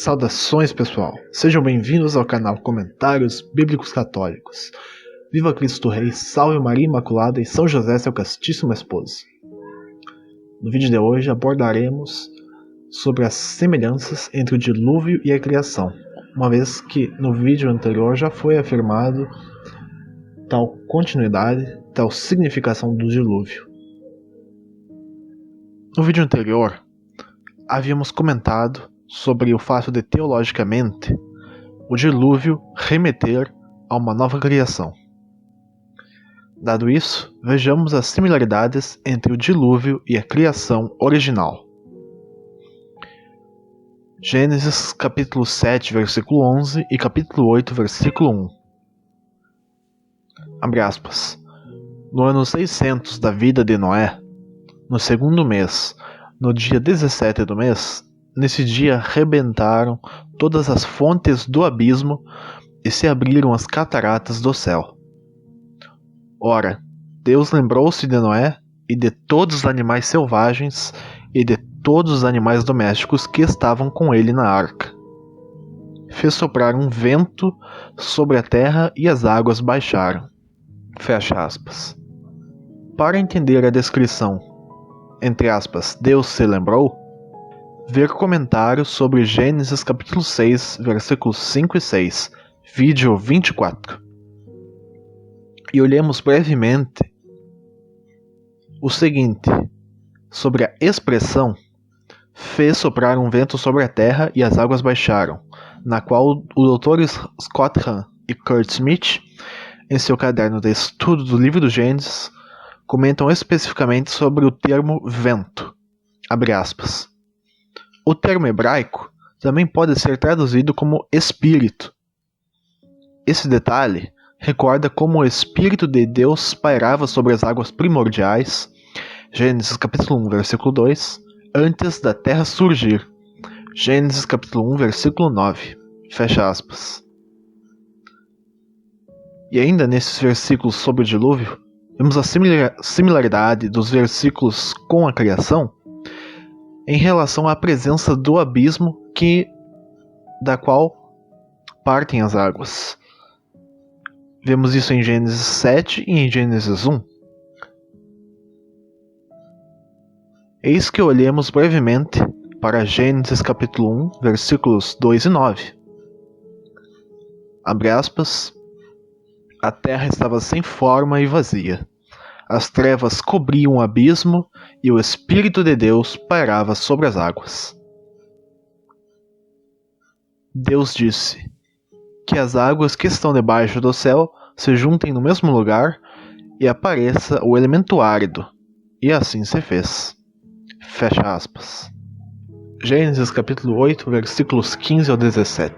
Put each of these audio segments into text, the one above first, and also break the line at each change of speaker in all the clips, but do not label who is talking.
Saudações, pessoal! Sejam bem-vindos ao canal Comentários Bíblicos Católicos. Viva Cristo Rei, salve Maria Imaculada e São José, seu castíssimo esposo. No vídeo de hoje abordaremos sobre as semelhanças entre o dilúvio e a criação, uma vez que no vídeo anterior já foi afirmado tal continuidade, tal significação do dilúvio. No vídeo anterior, havíamos comentado sobre o fato de, teologicamente, o dilúvio remeter a uma nova criação. Dado isso, vejamos as similaridades entre o dilúvio e a criação original. Gênesis capítulo 7, versículo 11 e capítulo 8, versículo 1. Abre aspas. No ano 600 da vida de Noé, no segundo mês, no dia 17 do mês, nesse dia rebentaram todas as fontes do abismo e se abriram as cataratas do céu. Ora, Deus lembrou-se de Noé e de todos os animais selvagens e de todos os animais domésticos que estavam com ele na arca. Fez soprar um vento sobre a terra e as águas baixaram. Fecha aspas. Para entender a descrição, entre aspas, Deus se lembrou, ver comentários sobre Gênesis capítulo 6, versículos 5 e 6, vídeo 24. E olhemos brevemente o seguinte, sobre a expressão fez soprar um vento sobre a terra e as águas baixaram, na qual o Dr. Scott Hahn e Kurt Smith, em seu caderno de estudo do livro do Gênesis, comentam especificamente sobre o termo vento. Abre aspas. O termo hebraico também pode ser traduzido como espírito. Esse detalhe recorda como o Espírito de Deus pairava sobre as águas primordiais, Gênesis capítulo 1, versículo 2, antes da terra surgir, Gênesis capítulo 1, versículo 9, fecha aspas. E ainda nesses versículos sobre o dilúvio, vemos a similaridade dos versículos com a criação em relação à presença do abismo da qual partem as águas. Vemos isso em Gênesis 7 e em Gênesis 1. Eis que olhemos brevemente para Gênesis capítulo 1, versículos 2 e 9. Abre aspas. A terra estava sem forma e vazia. As trevas cobriam o abismo e o Espírito de Deus pairava sobre as águas. Deus disse: que as águas que estão debaixo do céu se juntem no mesmo lugar e apareça o elemento árido. E assim se fez. Fecha aspas. Gênesis capítulo 8, versículos 15 ao 17.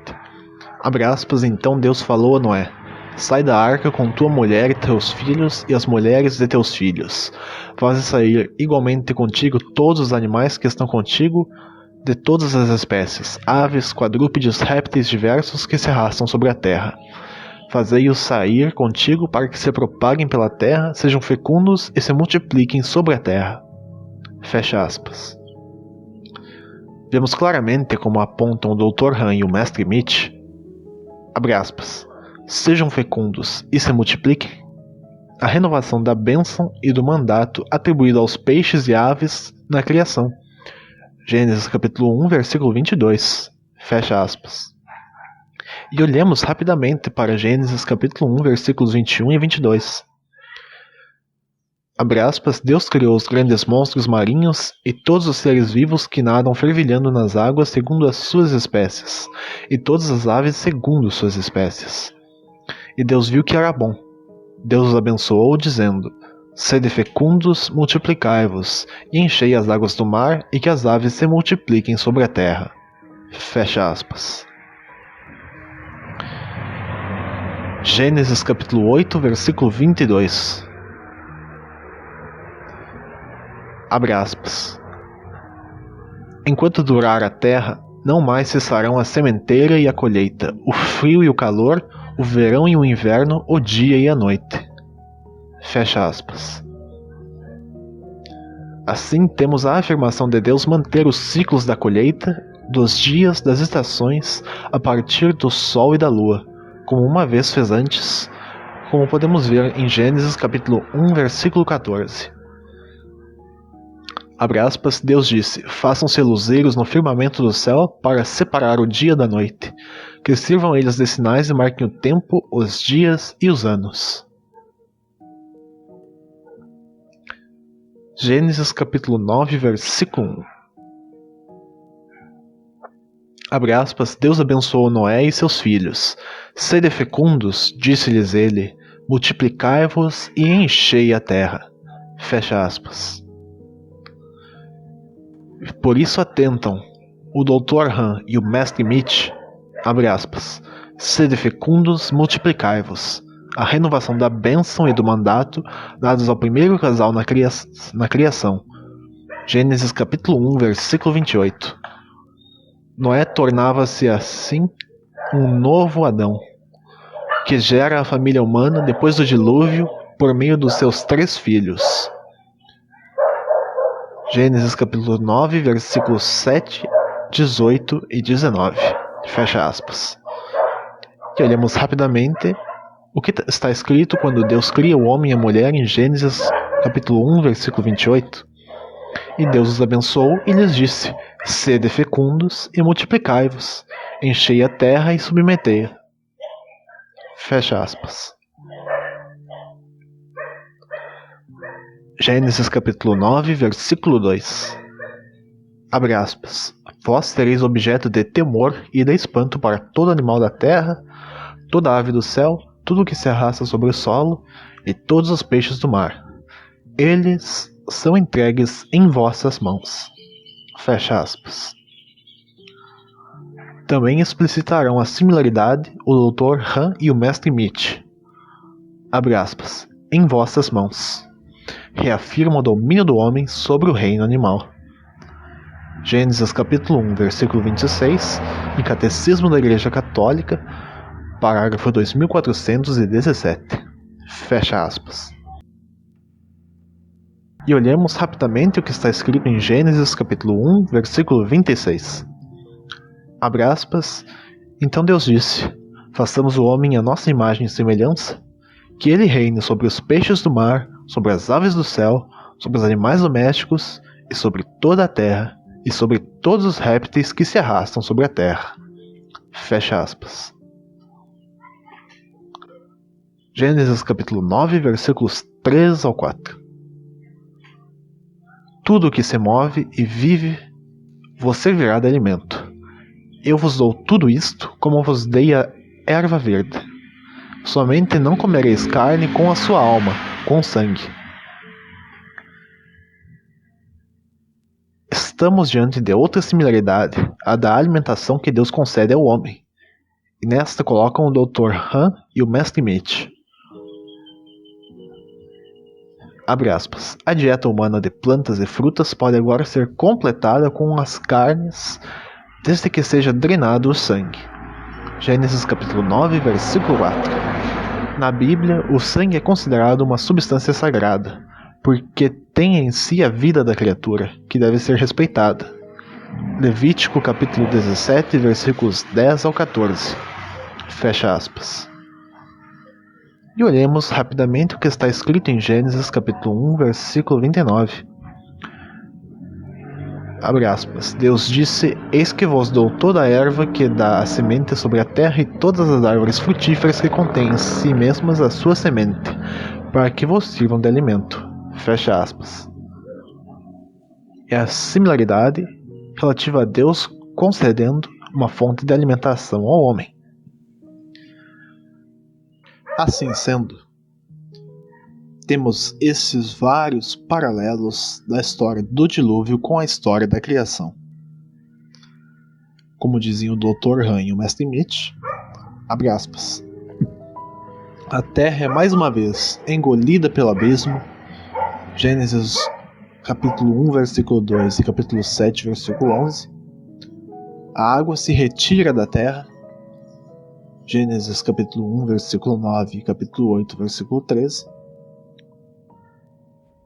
Abre aspas, então Deus falou a Noé: sai da arca com tua mulher e teus filhos e as mulheres de teus filhos. Faze sair igualmente contigo todos os animais que estão contigo, de todas as espécies, aves, quadrúpedes, répteis diversos que se arrastam sobre a terra. Fazei-os sair contigo para que se propaguem pela terra, sejam fecundos e se multipliquem sobre a terra. Fecha aspas. Vemos claramente como apontam o Dr. Hahn e o Mestre Mitch, abre aspas, sejam fecundos e se multipliquem, a renovação da bênção e do mandato atribuído aos peixes e aves na criação. Gênesis capítulo 1, versículo 22. Fecha aspas. E olhemos rapidamente para Gênesis capítulo 1, versículos 21 e 22. Abre aspas, Deus criou os grandes monstros marinhos e todos os seres vivos que nadam fervilhando nas águas segundo as suas espécies, e todas as aves segundo suas espécies. E Deus viu que era bom. Deus os abençoou, dizendo: sede fecundos, multiplicai-vos, e enchei as águas do mar, e que as aves se multipliquem sobre a terra. Fecha aspas. Gênesis capítulo 8, versículo 22. Abre aspas. Enquanto durar a terra, não mais cessarão a sementeira e a colheita, o frio e o calor, o verão e o inverno, o dia e a noite. Fecha aspas. Assim, temos a afirmação de Deus manter os ciclos da colheita, dos dias das estações a partir do sol e da lua, como uma vez fez antes, como podemos ver em Gênesis capítulo 1, versículo 14. Abre aspas, Deus disse, façam-se luzeiros no firmamento do céu para separar o dia da noite, que sirvam eles de sinais e marquem o tempo, os dias e os anos. Gênesis capítulo 9, versículo 1. Abre aspas, Deus abençoou Noé e seus filhos. Sede fecundos, disse-lhes ele, multiplicai-vos e enchei a terra. Fecha aspas. Por isso atentam o Dr. Han e o Mestre Mitch, abre aspas, sede fecundos, multiplicai-vos. A renovação da bênção e do mandato dados ao primeiro casal na criação. Gênesis capítulo 1, versículo 28. Noé tornava-se assim um novo Adão, que gera a família humana depois do dilúvio por meio dos seus 3 filhos. Gênesis capítulo 9, versículos 7, 18 e 19. Fecha aspas. E olhamos rapidamente o que está escrito quando Deus cria o homem e a mulher em Gênesis capítulo 1, versículo 28. E Deus os abençoou e lhes disse, sede fecundos e multiplicai-vos, enchei a terra e submetei-a. Fecha aspas. Gênesis capítulo 9, versículo 2. Abre aspas. Vós sereis objeto de temor e de espanto para todo animal da terra, toda ave do céu, tudo que se arrasta sobre o solo e todos os peixes do mar. Eles são entregues em vossas mãos. Fecha aspas. Também explicitarão a similaridade o Dr. Han e o Mestre Mitch. Abre aspas. Em vossas mãos. Reafirma o domínio do homem sobre o reino animal. Gênesis capítulo 1, versículo 26, em Catecismo da Igreja Católica, parágrafo 2417. Fecha aspas. E olhemos rapidamente o que está escrito em Gênesis capítulo 1, versículo 26. Abre aspas. Então Deus disse, façamos o homem à nossa imagem e semelhança, que ele reine sobre os peixes do mar, sobre as aves do céu, sobre os animais domésticos e sobre toda a terra, e sobre todos os répteis que se arrastam sobre a terra. Fecha aspas. Gênesis capítulo 9, versículos 3 ao 4. Tudo o que se move e vive vos servirá de alimento. Eu vos dou tudo isto, como vos dei a erva verde. Somente não comereis carne com a sua alma, com sangue. Estamos diante de outra similaridade, a da alimentação que Deus concede ao homem. E nesta colocam o Dr. Han e o Mestre Mitch. Abre aspas. A dieta humana de plantas e frutas pode agora ser completada com as carnes, desde que seja drenado o sangue. Gênesis capítulo 9, versículo 4. Na Bíblia, o sangue é considerado uma substância sagrada, porque tem em si a vida da criatura, que deve ser respeitada. Levítico capítulo 17, versículos 10 ao 14. Fecha aspas. E olhemos rapidamente o que está escrito em Gênesis capítulo 1, versículo 29. Abre aspas. Deus disse, eis que vos dou toda a erva que dá a semente sobre a terra e todas as árvores frutíferas que contêm em si mesmas a sua semente, para que vos sirvam de alimento. Fecha aspas. É a similaridade relativa a Deus concedendo uma fonte de alimentação ao homem. Assim sendo, temos esses vários paralelos da história do dilúvio com a história da criação. Como diziam o Dr. Han e o Mestre Mitch, abre aspas, a terra é mais uma vez engolida pelo abismo, Gênesis capítulo 1, versículo 2 e capítulo 7, versículo 11, a água se retira da terra, Gênesis capítulo 1, versículo 9 e capítulo 8, versículo 13,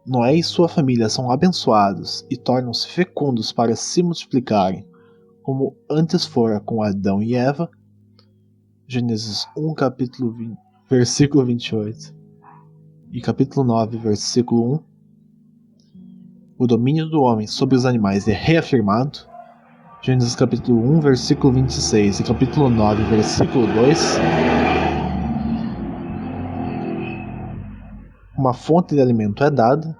Noé e sua família são abençoados e tornam-se fecundos para se multiplicarem, como antes fora com Adão e Eva. Gênesis 1, versículo 28 e capítulo 9, versículo 1. O domínio do homem sobre os animais é reafirmado. Gênesis capítulo 1, versículo 26 e capítulo 9, versículo 2. Uma fonte de alimento é dada.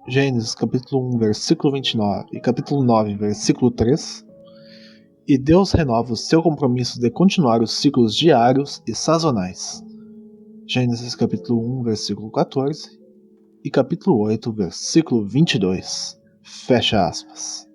Gênesis capítulo 1, versículo 29 e capítulo 9, versículo 3. E Deus renova o seu compromisso de continuar os ciclos diários e sazonais. Gênesis capítulo 1, versículo 14 e capítulo 8, versículo 22. Fecha aspas.